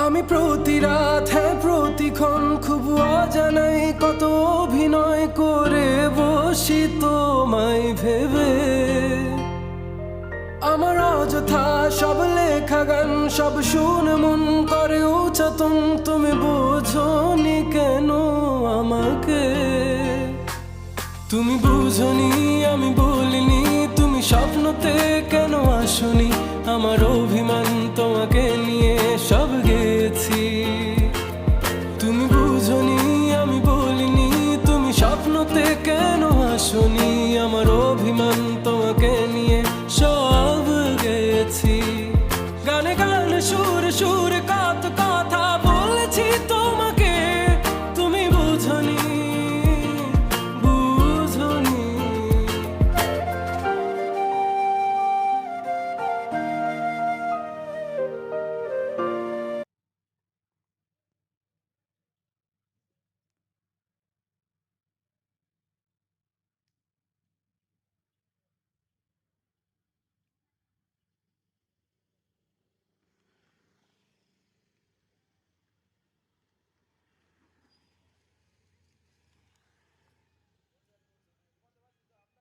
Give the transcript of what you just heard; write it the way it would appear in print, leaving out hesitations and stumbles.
আমি প্রতি রাত প্রতিক্ষণ খুব অজানাই কত অভিনয় করে বসি তোমায় ভেবে। আমার অযথা সব লেখা গান সব শুনে মন করে উচ্চাতন, তুমি বোঝনি কেন আমাকে? তুমি বুঝনি আমি বলিনি, তুমি স্বপ্নতে কেন আসনি? আমার অভিমান তোমাকে নিয়ে সব